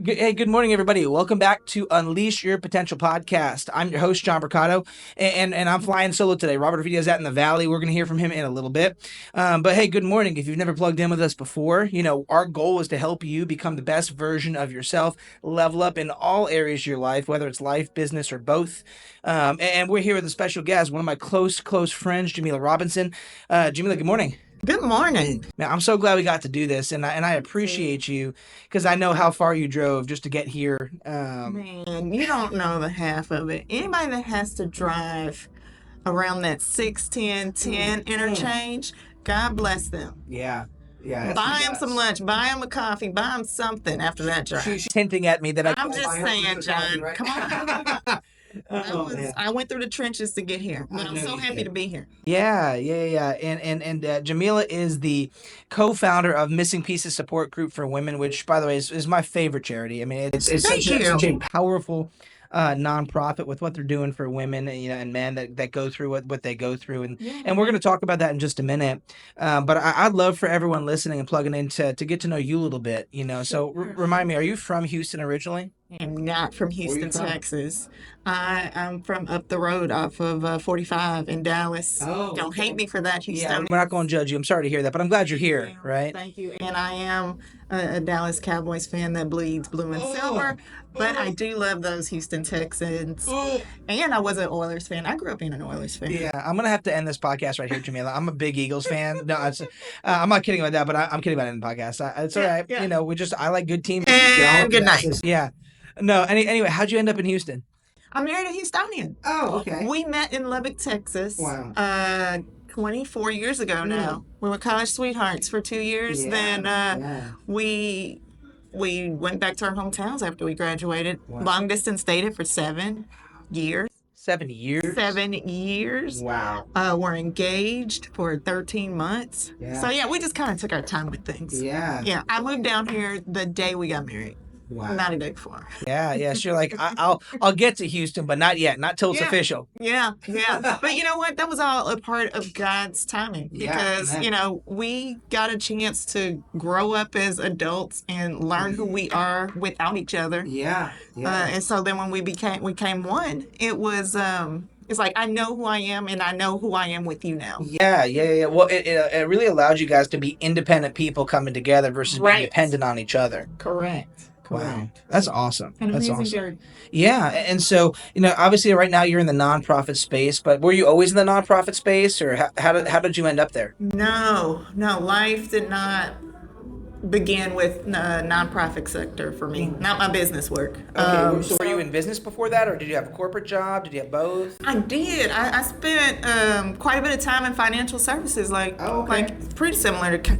Hey, good morning, everybody. Welcome back to Unleash Your Potential podcast. I'm your host, John Brucato, and I'm flying solo today. Robert Vito's out in the valley. We're going to hear from him in a little bit. But hey, good morning. If you've never plugged in with us before, our goal is to help you become the best version of yourself, level up in all areas of your life, whether it's life, business, or both. And we're here with a special guest, one of my close friends, Jamilah Robinson. Jamilah, good morning. Good morning. Man, I'm so glad we got to do this, and I appreciate you because I know how far you drove just to get here. Man, you don't know the half of it. Anybody that has to drive around that 610-10 interchange, God bless them. Yeah. Buy them some lunch, buy them a coffee, buy them something after that drive. She's hinting at me that I'm just saying, John, right? come on. I went through the trenches to get here, but I'm so happy to be here. Yeah. And Jamilah is the co-founder of Missing Pieces Support Group for Women, which, by the way, is my favorite charity. I mean, it's such a powerful nonprofit with what they're doing for women, and men that go through what they go through, and we're going to talk about that in just a minute. But I'd love for everyone listening and plugging in to get to know you a little bit. So remind me, are you from Houston originally? I'm not from Houston, Texas. I'm from up the road off of 45 in Dallas. Oh, Don't hate me for that, Houston. Yeah, we're not going to judge you. I'm sorry to hear that, but I'm glad you're here, right? Thank you. And I am a Dallas Cowboys fan that bleeds blue and silver, but I do love those Houston Texans. And I was an Oilers fan. I grew up being an Oilers fan. Yeah, I'm going to have to end this podcast right here, Jamilah. I'm a big Eagles fan. No, I'm not kidding about that, but I'm kidding about ending the podcast. It's all right. Yeah. I like good teams. And good night. Yeah. No, anyway, how'd you end up in Houston? I married a Houstonian. Oh, okay. We met in Lubbock, Texas. Wow. 24 years ago now. We were college sweethearts for 2 years. Then we went back to our hometowns after we graduated. Wow. Long distance dated for 7 years. 7 years? 7 years. Wow. We're engaged for 13 months. Yeah. So, we just kind of took our time with things. Yeah. Yeah, I moved down here the day we got married. Wow. Not a day before. Yeah. So you're like, I'll get to Houston, but not yet. Not till it's official. Yeah. But you know what? That was all a part of God's timing because, we got a chance to grow up as adults and learn who we are without each other. Yeah. And so then when we became one, it was, it's like, I know who I am and I know who I am with you now. Yeah. Well, it really allowed you guys to be independent people coming together versus being dependent on each other. Correct. Wow, that's awesome. That's awesome. Journey. Yeah, and so obviously, right now you're in the nonprofit space, but were you always in the nonprofit space, or how did you end up there? No, life did not begin with the nonprofit sector for me. Not my business work. Okay, so were you in business before that, or did you have a corporate job? Did you have both? I did. I spent quite a bit of time in financial services, like pretty similar to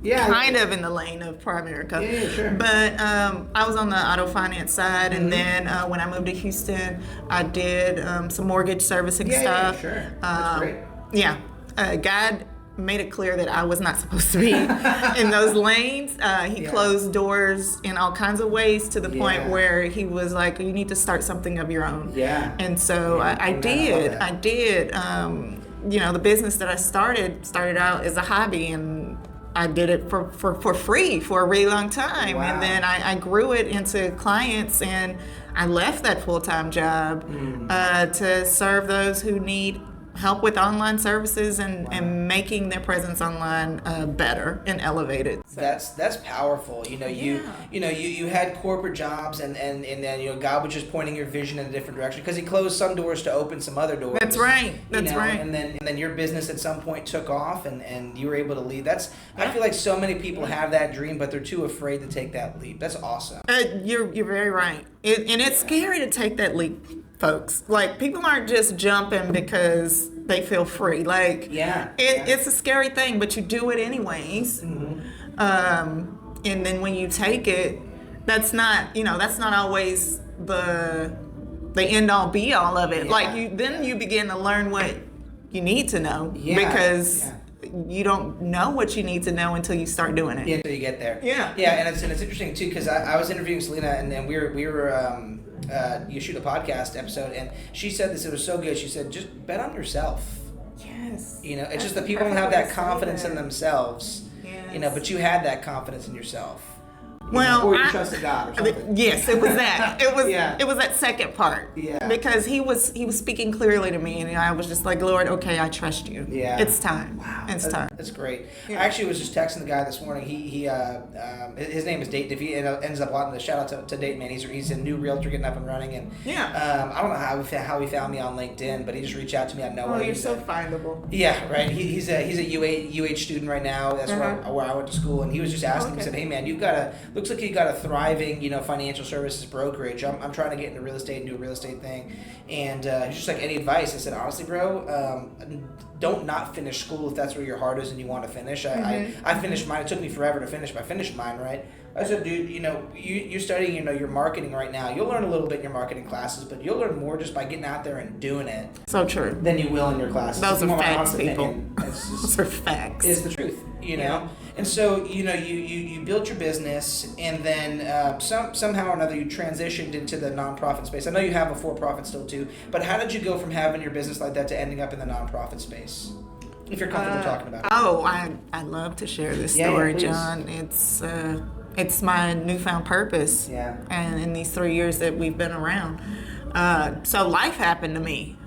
kind of in the lane of Primerica. Yeah, sure. But I was on the auto finance side, and then when I moved to Houston, I did some mortgage servicing stuff. Yeah, sure. That's great. Yeah. God made it clear that I was not supposed to be in those lanes. He closed doors in all kinds of ways to the point where he was like, you need to start something of your own. Yeah. And so I did. The business that I started out as a hobby, and I did it for free for a really long time. Wow. And then I grew it into clients, and I left that full-time job to serve those who need help with online services and making their presence online better and elevated. So. That's powerful. You had corporate jobs, and then God was just pointing your vision in a different direction because He closed some doors to open some other doors. That's right. Right. And then your business at some point took off, and you were able to lead. I feel like so many people have that dream, but they're too afraid to take that leap. That's awesome. You're very right. And it's scary to take that leap, folks. Like, people aren't just jumping because they feel free. Like, it's a scary thing, but you do it anyways. Mm-hmm. And then when you take it, that's not always the end all be all of it. Like, you begin to learn what you need to know because you don't know what you need to know until you start doing it. Yeah, until you get there. Yeah. And it's interesting too because I was interviewing Selena, and then we were you shoot a podcast episode, and she said this. It was so good. She said, just bet on yourself. Yes. It's just that people don't have that confidence in themselves. Yes. But you had that confidence in yourself. Well, or you trusted God or something. Yes, it was that. It was Yeah. it was that second part. Yeah. Because he was speaking clearly to me, and I was just like, Lord, okay, I trust you. Yeah. It's time. Wow. It's time. That's great. Yeah. I actually was just texting the guy this morning. His name is Dayton. If he ends up wanting to shout out to Dayton, man, he's a new realtor getting up and running, and Yeah. I don't know how he found me on LinkedIn, but he just reached out to me out of nowhere. Oh, you're so findable. Yeah, right. He's a UH student right now. That's where I went to school, and he was just asking me. He said, "Hey, man, looks like you got a thriving, financial services brokerage. I'm trying to get into real estate and do a real estate thing." And he's just like, "Any advice?" I said, "Honestly, bro, don't not finish school if that's where your heart is and you want to finish." I finished mine. It took me forever to finish, but I finished mine, right? I said, dude, you're studying, your marketing right now. You'll learn a little bit in your marketing classes, but you'll learn more just by getting out there and doing it. So true. Than you will in your classes. Those are facts, people. Those are facts. It's the truth, Yeah. And so, you built your business, and then somehow or another you transitioned into the nonprofit space. I know you have a for-profit still too, but how did you go from having your business like that to ending up in the nonprofit space? If you're comfortable talking about it. Oh, I love to share this story, John. It's my newfound purpose. Yeah. And in these 3 years that we've been around. So life happened to me.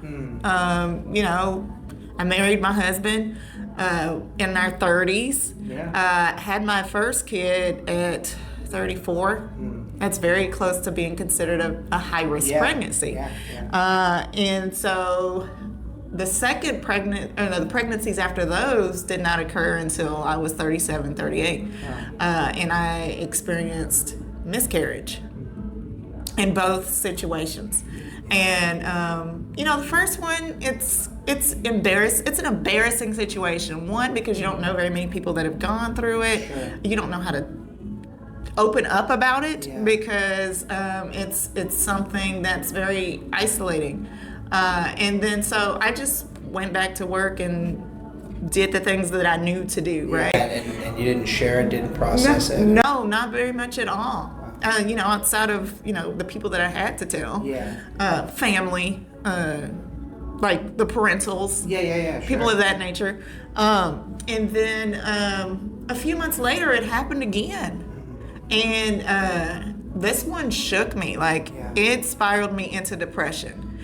I married my husband in our 30s. Yeah. Had my first kid at 34. That's very close to being considered a high-risk pregnancy. Yeah. And so the pregnancies after those did not occur until I was 37, 38. And I experienced miscarriage in both situations. And, the first one, it's an embarrassing situation. One, because you don't know very many people that have gone through it. Sure. You don't know how to open up about it because it's something that's very isolating. And then so I just went back to work and did the things that I knew to do, right? And you didn't share it, didn't process it? No, not very much at all. Outside of, the people that I had to tell. Yeah. Family, like the parentals. Yeah. Sure. People of that nature. And then a few months later, it happened again. And this one shook me. It spiraled me into depression.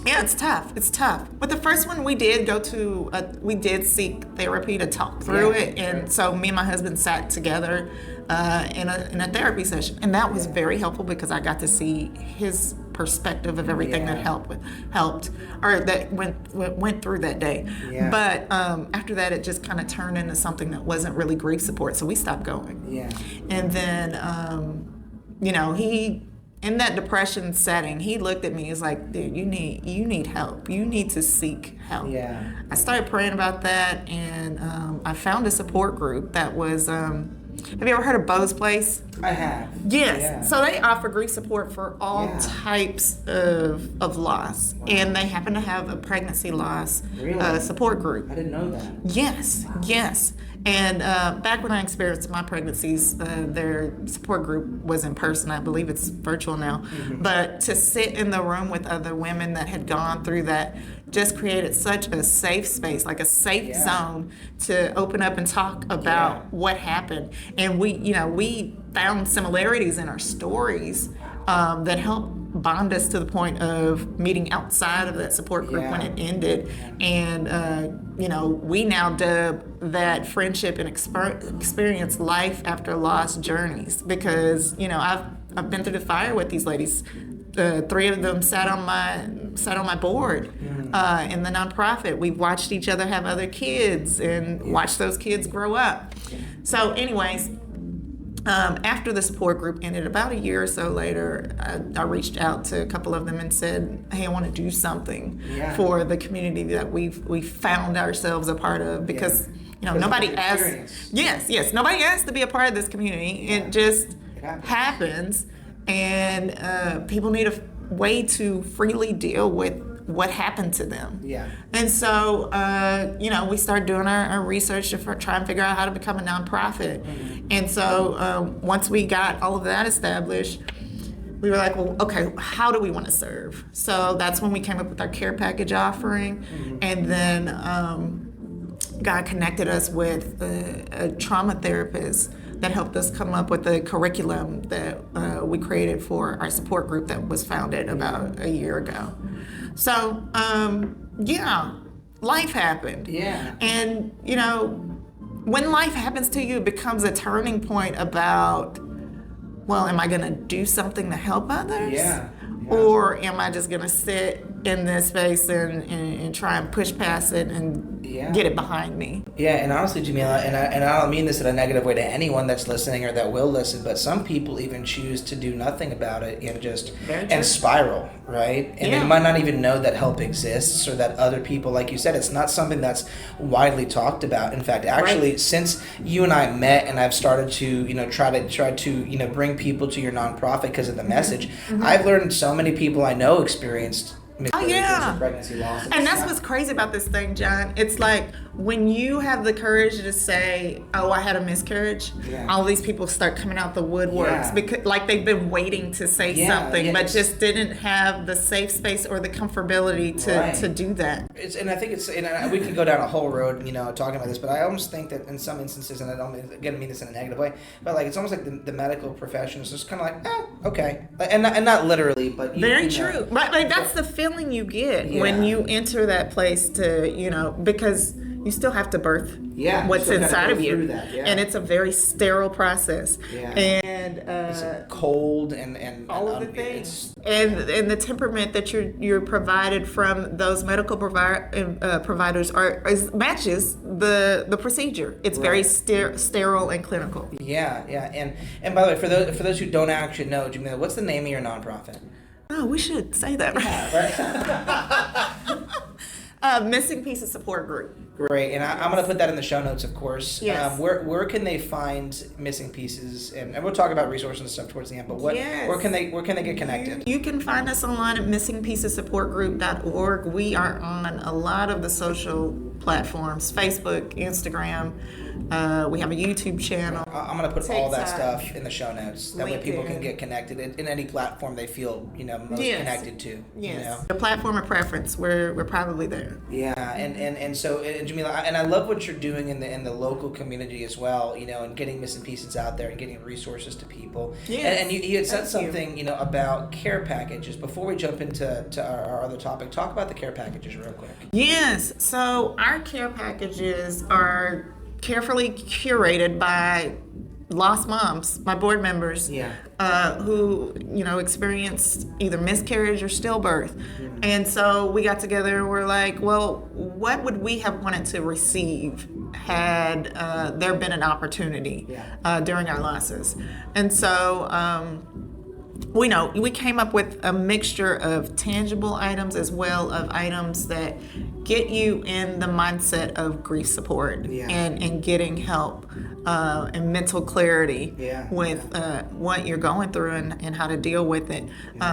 It's tough. It's tough. With the first one, we did seek therapy to talk through it. And so me and my husband sat together in a therapy session. And that was very helpful because I got to see his perspective of everything that helped or that went through that day. Yeah. But after that, it just kind of turned into something that wasn't really grief support. So we stopped going. Yeah. And then, he, in that depression setting, he looked at me. He's like, dude, you need help. You need to seek help. Yeah. I started praying about that, and I found a support group that was, have you ever heard of Bo's Place? I have. Yes. Yeah. So they offer grief support for all types of loss. Wow. And they happen to have a pregnancy loss support group. I didn't know that. Yes. And back when I experienced my pregnancies, their support group was in person. I believe it's virtual now. Mm-hmm. But to sit in the room with other women that had gone through that just created such a safe space, like a safe zone to open up and talk about what happened. And we found similarities in our stories that helped bond us to the point of meeting outside of that support group when it ended. And, we now dub that friendship and experience life after loss journeys because, I've been through the fire with these ladies. 3 of them sat on my board in the nonprofit. We've watched each other have other kids and watched those kids grow up. So anyways, after the support group ended, about a year or so later, I reached out to a couple of them and said, hey, I want to do something for the community that we found ourselves a part of because, nobody asked. Yes. Nobody asked to be a part of this community. It just happens. And people need a way to freely deal with what happened to them. Yeah. And so, we started doing our research to try and figure out how to become a nonprofit. Mm-hmm. And so once we got all of that established, we were like, well, okay, how do we want to serve? So that's when we came up with our care package offering. Mm-hmm. And then God connected us with a trauma therapist that helped us come up with the curriculum that we created for our support group that was founded about a year ago. So, yeah, life happened. Yeah. And, you know, when life happens to you, it becomes a turning point about, well, am I going to do something to help others? Yeah. Or am I just going to sit in this space and try and push past it and get it behind me? Yeah, and honestly, Jamilah, and I don't mean this in a negative way to anyone that's listening or that will listen, but some people even choose to do nothing about it and just and spiral, right? And they might not even know that help exists or that other people, like you said, it's not something that's widely talked about. In fact, actually, since you and I met and I've started to, try to bring people to your nonprofit because of the message, I've learned so many people I know experienced and pregnancy loss. And that's what's crazy about this thing, John. It's like when you have the courage to say, "Oh, I had a miscarriage," all these people start coming out the woodworks because, like, they've been waiting to say something, but just didn't have the safe space or the comfortability to do that. And I think we can go down a whole road, talking about this, but I almost think that in some instances, and I don't mean this in a negative way, but like it's almost like the medical profession is just kind of like, okay, and not literally, but very true. Right, like that's the feeling you get when you enter that place to, because you still have to birth what's inside of you. And it's a very sterile process. And it's cold and all of the things. And the temperament that you're provided from those medical providers matches the procedure. It's very sterile and clinical. And by the way, for those who don't actually know, Jamilah, what's the name of your nonprofit? Oh, we should say that, right? Missing Pieces Support Group. Great, and I'm going to put that in the show notes, of course. Yes. Where can they find Missing Pieces? And we'll talk about resources and stuff towards the end. But where can they get connected? You can find us online at missingpiecessupportgroup.org. We are on a lot of the social platforms: Facebook, Instagram. We have a YouTube channel. I'm going to put all that stuff in the show notes. That way people can get connected in any platform they feel most connected to. Yes. The platform of preference. We're probably there. Yeah, and so Jamilah, and I love what you're doing in the local community as well. And getting Missing Pieces out there and getting resources to people. Yes. And you had said something about care packages. Before we jump into our other topic, talk about the care packages real quick. Yes. So our care packages are carefully curated by lost moms, my board members, who experienced either miscarriage or stillbirth. And so we got together and we're like, well, what would we have wanted to receive had there been an opportunity during our losses? And so we came up with a mixture of tangible items as well as items that get you in the mindset of grief support and getting help and mental clarity with what you're going through and how to deal with it.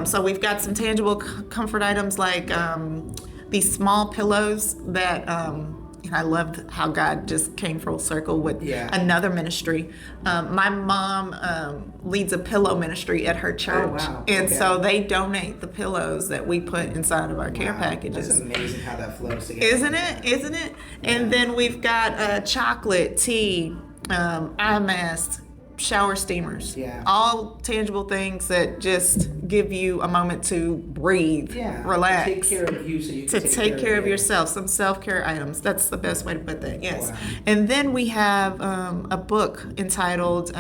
So we've got some tangible comfort items like these small pillows that and I loved how God just came full circle with another ministry. My mom leads a pillow ministry at her church. Oh, wow. And so they donate the pillows that we put inside of our care packages. That's amazing how that flows together. Isn't it? And then we've got chocolate, tea, eye masks, shower steamers. All tangible things that just give you a moment to breathe, relax. To take care of you so you can take care of yourself. Some self-care items. That's the best way to put that, yes. Wow. And then we have a book entitled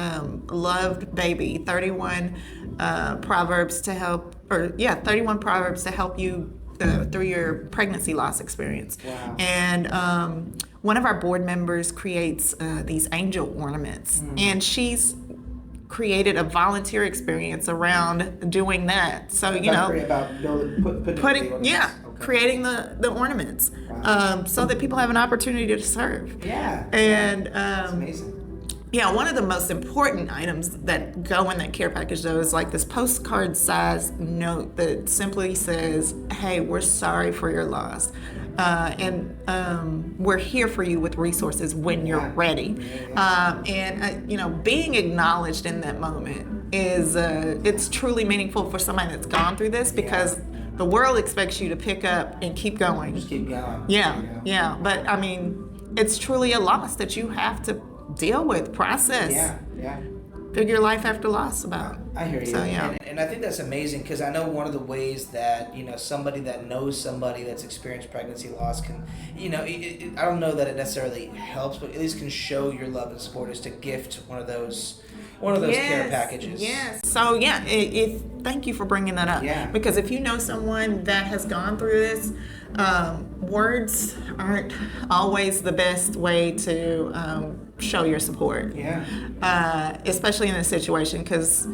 Loved Baby, 31 Proverbs to help you through your pregnancy loss experience. Wow. And one of our board members creates these angel ornaments, and she's created a volunteer experience around doing that. So creating the ornaments, so that people have an opportunity to serve. And that's amazing. Yeah, one of the most important items that go in that care package, though, is like this postcard size note that simply says, "Hey, we're sorry for your loss. And we're here for you with resources when you're ready." Being acknowledged in that moment is it's truly meaningful for somebody that's gone through this, because the world expects you to pick up and keep going. Just keep going. Yeah. But I mean, it's truly a loss that you have to deal with, process. Yeah. Figure life after loss about. I hear you. So, yeah. And I think that's amazing, because I know one of the ways that, somebody that knows somebody that's experienced pregnancy loss can, I don't know that it necessarily helps, but at least can show your love and support, is to gift one of those care packages. Yes. So yeah, thank you for bringing that up. Yeah. Because if you know someone that has gone through this, words aren't always the best way to show your support. Yeah. Especially in this situation, because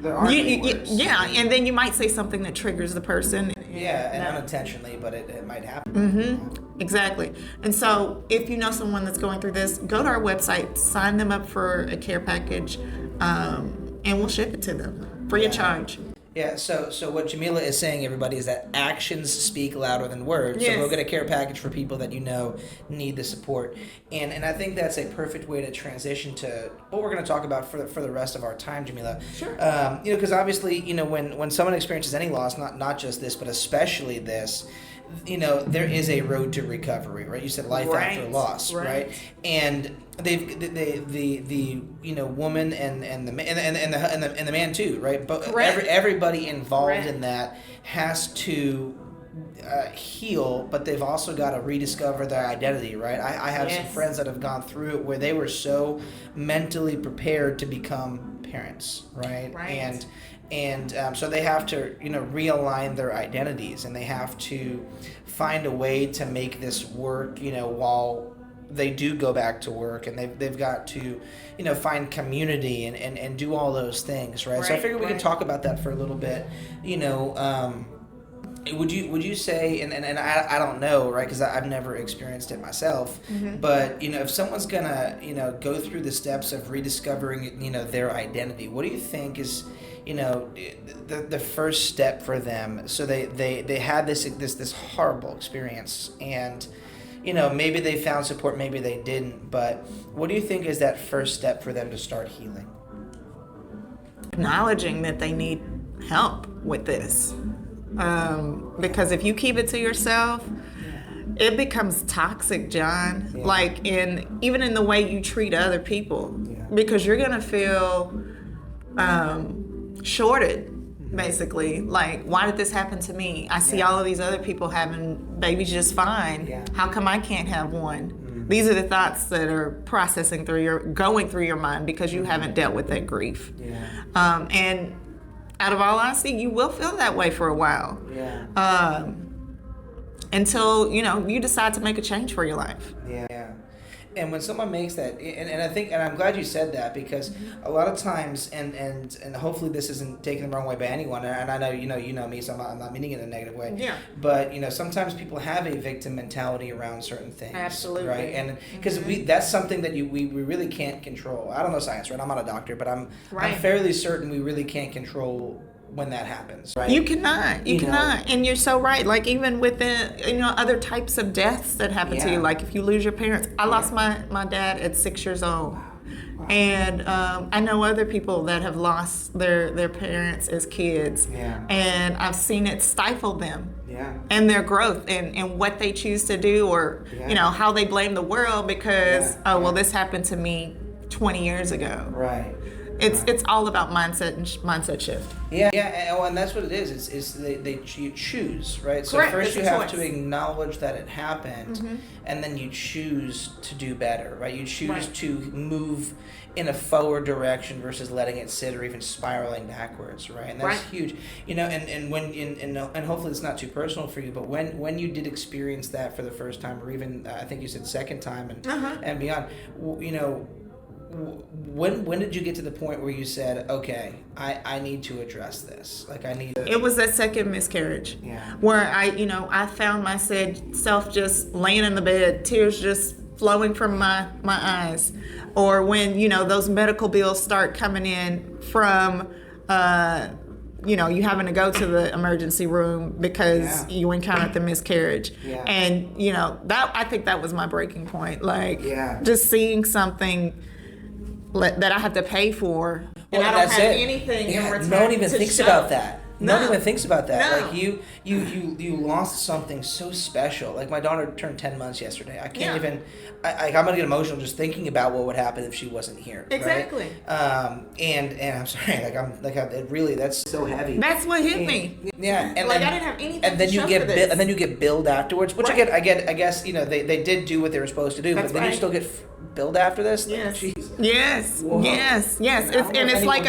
there are words. Yeah, and then you might say something that triggers the person. Yeah, and unintentionally, but it might happen. Mm-hmm. Exactly. And so if you know someone that's going through this, go to our website, sign them up for a care package, and we'll ship it to them free of charge. Yeah, so what Jamilah is saying, everybody, is that actions speak louder than words. Yes. So go get a care package for people that need the support. And I think that's a perfect way to transition to what we're going to talk about for the rest of our time, Jamilah. Sure. Because obviously, when someone experiences any loss, not just this, but especially this, there is a road to recovery, right? You said life after loss, right? And the woman and the man too, right? But everybody involved in that has to heal, but they've also got to rediscover their identity, right? I have some friends that have gone through it where they were so mentally prepared to become parents, right? And so they have to, realign their identities, and they have to find a way to make this work, while they do go back to work, and they've got to, find community and do all those things, right? So I figured we could talk about that for a little bit, Would you say, and I don't know, right, because I've never experienced it myself, but, if someone's going to, go through the steps of rediscovering, their identity, what do you think is, the first step for them? So they had this horrible experience, and, maybe they found support, maybe they didn't, but what do you think is that first step for them to start healing? Acknowledging that they need help with this. Because if you keep it to yourself, it becomes toxic, John. Yeah. Like even in the way you treat other people, because you're gonna feel shorted, basically. Like, why did this happen to me? I see all of these other people having babies just fine. Yeah. How come I can't have one? These are the thoughts that are going through your mind because you haven't dealt with that grief. And out of all honesty, you will feel that way for a while. Until, you decide to make a change for your life. And when someone makes that, and I think, and I'm glad you said that, because a lot of times, and hopefully this isn't taken the wrong way by anyone, and I know you know me, so I'm not meaning it in a negative way. But sometimes people have a victim mentality around certain things. Absolutely. Right, and because that's something that we really can't control. I don't know science, right? I'm not a doctor, but I'm fairly certain we really can't control when that happens, right? You cannot. You cannot. And you're so right. Like, even within, other types of deaths that happen to you. Like, if you lose your parents. I lost my dad at 6 years old. Wow. And I know other people that have lost their parents as kids. And I've seen it stifle them. And their growth and what they choose to do, or, how they blame the world because, this happened to me 20 years ago. Right. It's all about mindset shift. And that's what it is. You choose, right? So first you have to acknowledge that it happened, and then you choose to do better, right? You choose to move in a forward direction versus letting it sit or even spiraling backwards, right? And that's huge, And when and hopefully it's not too personal for you, but when you did experience that for the first time, or even I think you said second time and beyond, when did you get to the point where you said, okay, I need to address this? Like, I need to... It was that second miscarriage where I found myself just laying in the bed, tears just flowing from my eyes. Or when, those medical bills start coming in from, you having to go to the emergency room because you encountered the miscarriage. And, I think that was my breaking point. Like, just seeing something that I have to pay for, and I don't have anything in return. No one even thinks about that. no one even thinks about that. No. Like you lost something so special. Like my daughter turned 10 months yesterday. I can't even. I'm gonna get emotional just thinking about what would happen if she wasn't here. Exactly. Right? And I'm sorry. It really, that's so heavy. That's what hit me. Yeah. And I didn't have anything. And then to you show get for this. and then you get billed afterwards, which I guess they did do what they were supposed to do, That's but then you still get billed after this. Yes. Like, yes. Whoa. Yes. It's like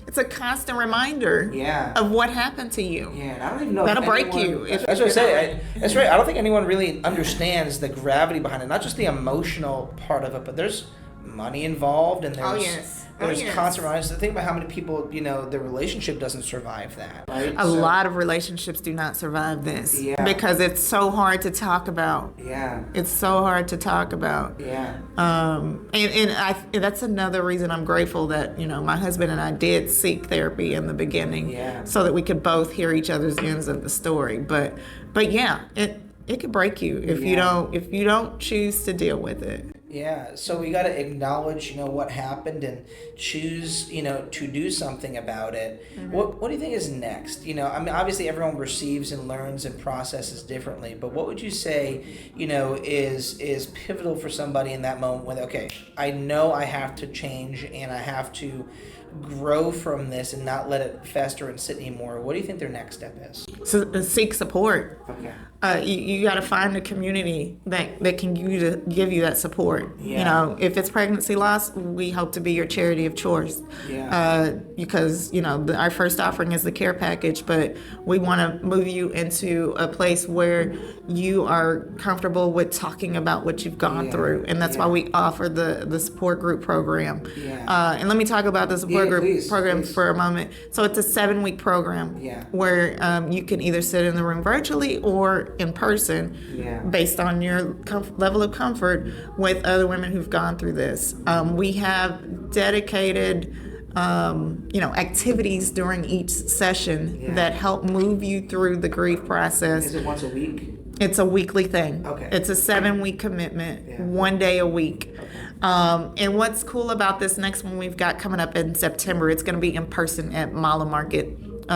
it's a constant reminder. Of what happened to you. Yeah, and I don't even know. That'll break you. That's what I say. That's right. I don't think anyone really understands the gravity behind it. Not just the emotional part of it, but there's money involved, and there's constant reminders. Think about how many people, their relationship doesn't survive that. Right? A lot of relationships do not survive this because it's so hard to talk about. Yeah. It's so hard to talk about. Yeah. And that's another reason I'm grateful that, my husband and I did seek therapy in the beginning so that we could both hear each other's ends of the story. But yeah, it could break you if you don't choose to deal with it. Yeah, so we got to acknowledge, what happened and choose, to do something about it. Mm-hmm. What do you think is next? Obviously everyone receives and learns and processes differently, but what would you say, is pivotal for somebody in that moment when, okay, I know I have to change and I have to grow from this and not let it fester and sit anymore? What do you think their next step is? So seek support. Okay. You got to find a community that can give you that support. Yeah. If it's pregnancy loss, we hope to be your charity of choice. Yeah. Because our first offering is the care package, but we want to move you into a place where you are comfortable with talking about what you've gone through, and that's why we offer the support group program. Yeah. And let me talk about the support group program please. for a moment. So it's a 7-week program where you can either sit in the room virtually or in person based on your level of comfort with other women who've gone through this. We have dedicated activities during each session that help move you through the grief process. Is it once a week? It's a weekly thing. Okay. It's a 7-week commitment, 1 day a week. Okay. And what's cool about this next one we've got coming up in September, it's going to be in person at Mala Market.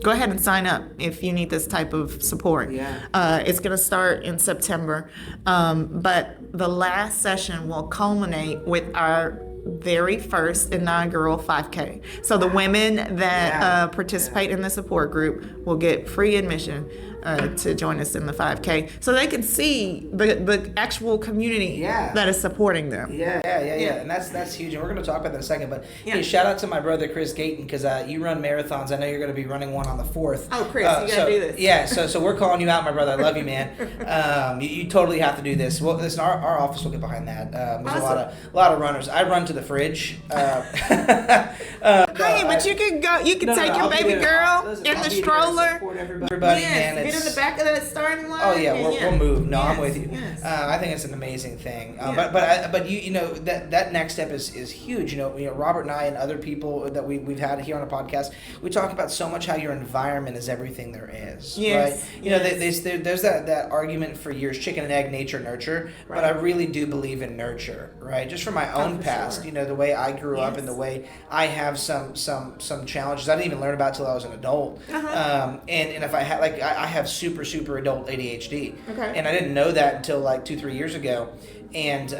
Go ahead and sign up if you need this type of support. It's going to start in September. But the last session will culminate with our very first inaugural 5K. So the women that participate in the support group will get free admission to join us in the 5K, so they can see the actual community that is supporting them. Yeah. And that's huge, and we're going to talk about that in a second. But hey, shout out to my brother Chris Gayton, because you run marathons. I know you're going to be running one on the 4th. Oh, Chris, you got to do this. Yeah, so we're calling you out, my brother. I love you, man. You totally have to do this. Well, listen, our office will get behind that. There's Awesome. a lot of runners. I run to the fridge. But you can go. You can take your baby girl in the stroller. Support everybody, man. Get in the back of that starting line. Oh yeah, we'll move. No, I'm with you. Yes. I think it's an amazing thing. But you that next step is huge. Robert and I and other people that we've had here on a podcast, we talk about so much how your environment is everything there is. Yes. Right. There's that argument for years, chicken and egg, nature, nurture. Right. But I really do believe in nurture. Right. Just from my own past. Sure. The way I grew up and the way I have some challenges I didn't even learn about till I was an adult. And if I had I have super adult ADHD. Okay. And I didn't know that until 2-3 years ago. And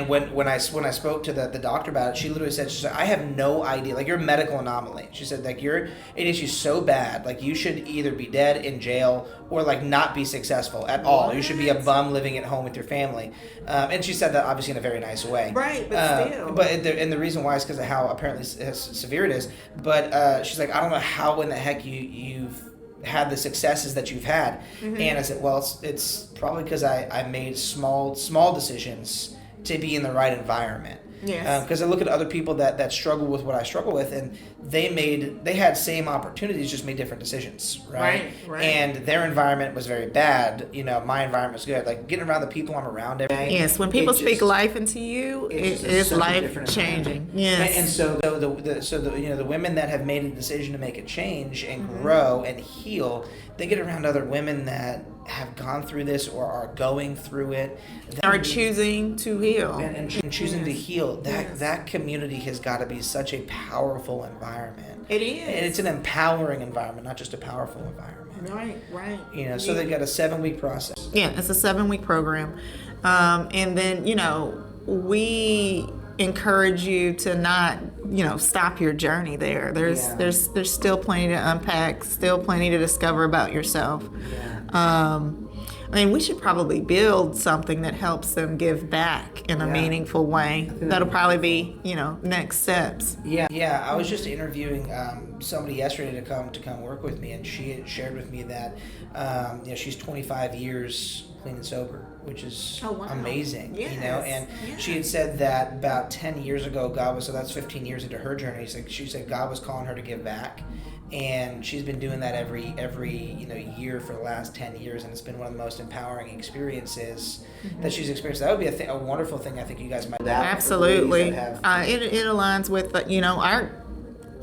when I spoke to the doctor about it, she literally said, I have no idea. You're a medical anomaly. She said, your ADHD is so bad, you should either be dead, in jail, or not be successful at all. What? You should be a bum living at home with your family. And she said that obviously in a very nice way. Right, but still. But the reason why is because of how apparently severe it is. But she's like, I don't know how in the heck you've had the successes that you've had. Mm-hmm. And I said, well, it's probably because I made small decisions to be in the right environment. Yes. Because I look at other people that struggle with what I struggle with, and they had same opportunities, just made different decisions, right? Right. And their environment was very bad. My environment was good. Getting around the people I'm around every day. Yes, when people speak life into you, it's life changing. Yes. And so the women that have made a decision to make a change and grow and heal, they get around other women that have gone through this or are going through it. Are choosing to heal. And choosing to heal. That community has got to be such a powerful environment. It is. And it's an empowering environment, not just a powerful environment. Right. You know, so they've got a 7-week process. Yeah, it's a 7-week program. And then, you know, we encourage you to not, you know, stop your journey there. There's still plenty to unpack, still plenty to discover about yourself. I mean, we should probably build something that helps them give back in a meaningful way. That'll probably be, you know, next steps. Yeah. I was just interviewing somebody yesterday to come work with me, and she had shared with me that you know, she's 25 years clean and sober, which is amazing. Yes. You know, and she had said that about 10 years ago, God was, so that's 15 years into her journey. She said God was calling her to give back. And she's been doing that every you know, year for the last 10 years, and it's been one of the most empowering experiences that she's experienced. That would be a wonderful thing. I think you guys might do. Absolutely. It aligns with, you know, our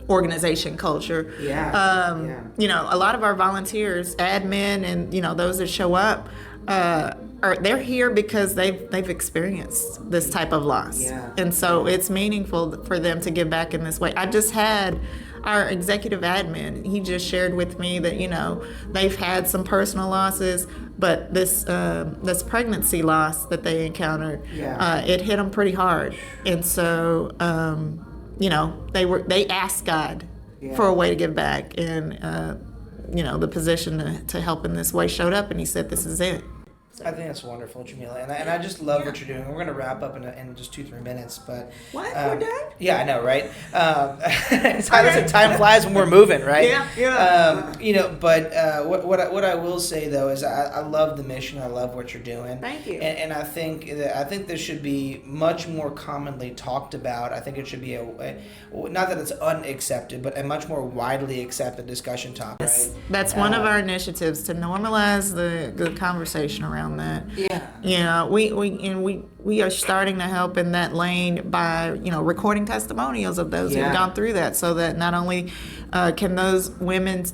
organization culture. You know, a lot of our volunteers, admin, and, you know, those that show up, they're here because they've experienced this type of loss. And so it's meaningful for them to give back in this way. I just had our executive admin, he just shared with me that, you know, they've had some personal losses, but this pregnancy loss that they encountered, it hit them pretty hard. And so, you know, they asked God for a way to give back, and you know, the position to help in this way showed up, and he said, this is it. I think that's wonderful, Jamilah, and I just love what you're doing. We're going to wrap up in just 2-3 minutes, but what, we're done? Yeah, I know, right? Time flies when we're moving, right? You know, but what I will say though is I love the mission. I love what you're doing. Thank you. And I think this should be much more commonly talked about. I think it should be not that it's unaccepted, but a much more widely accepted discussion topic. Right? That's one of our initiatives, to normalize the conversation around that. You know, we are starting to help in that lane by, you know, recording testimonials of those who've gone through that, so that not only can those women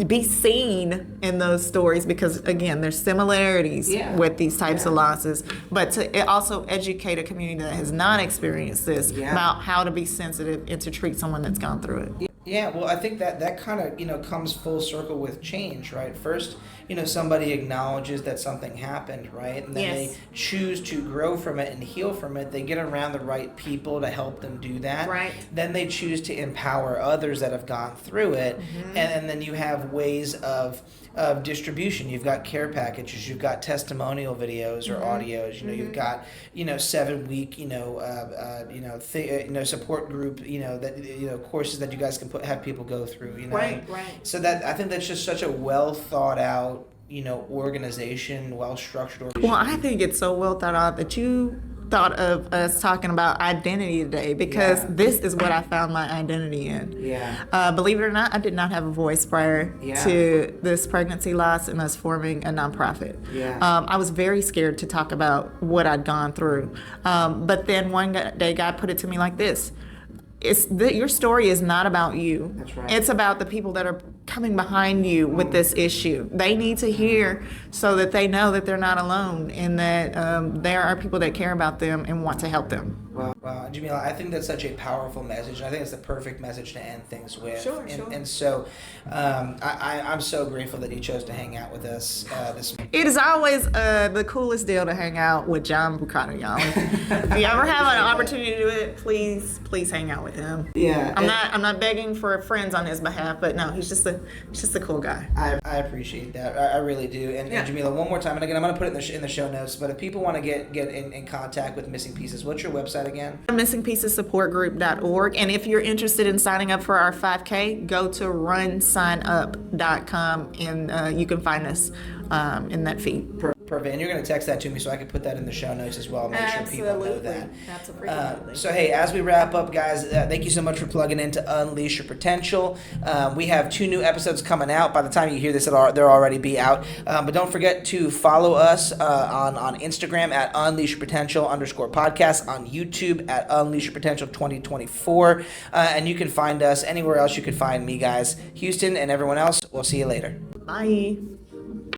be seen in those stories, because again, there's similarities with these types of losses, but to also educate a community that has not experienced this about how to be sensitive and to treat someone that's gone through it. Yeah, well, I think that kind of, you know, comes full circle with change, right? First, you know, somebody acknowledges that something happened, right? And then they choose to grow from it and heal from it. They get around the right people to help them do that. Right. Then they choose to empower others that have gone through it. And then you have ways of distribution. You've got care packages, you've got testimonial videos or audios, you know, you've got, you know, 7-week, support group, you know, that, you know, courses that you guys can have people go through, you know. Right. So that, I think that's just such a well thought out, you know, organization, well structured organization. Well, I think it's so well thought out that you thought of us talking about identity today, because this is what I found my identity in. Believe it or not, I did not have a voice prior to this pregnancy loss and us forming a nonprofit. I was very scared to talk about what I'd gone through. But then one day God put it to me like this: your story is not about you. That's right. It's about the people that are coming behind you with this issue. They need to hear so that they know that they're not alone, and that there are people that care about them and want to help them. Wow, Jamilah, I think that's such a powerful message, and I think it's the perfect message to end things with. Sure. And so I'm so grateful that you chose to hang out with us this morning. It is always the coolest deal to hang out with John Brucato, y'all. If you ever have an opportunity to do it, please hang out with him. I'm not begging for friends on his behalf, but no, he's just a cool guy. I appreciate that. I really do. And Jamilah, one more time, and again, I'm going to put it in the show notes, but if people want to get in contact with Missing Pieces, what's your website again? missingpiecessupportgroup.org. And if you're interested in signing up for our 5K, go to runsignup.com, and you can find us in that feed. Perfect. And you're going to text that to me so I can put that in the show notes as well. Make sure people know that. Absolutely. So, hey, as we wrap up, guys, thank you so much for plugging in to Unleash Your Potential. We have 2 new episodes coming out. By the time you hear this, they'll already be out. But don't forget to follow us on Instagram at Unleash Your Potential _podcast, on YouTube at Unleash Your Potential 2024. And you can find us anywhere else you could find me, guys. Houston and everyone else, we'll see you later. Bye.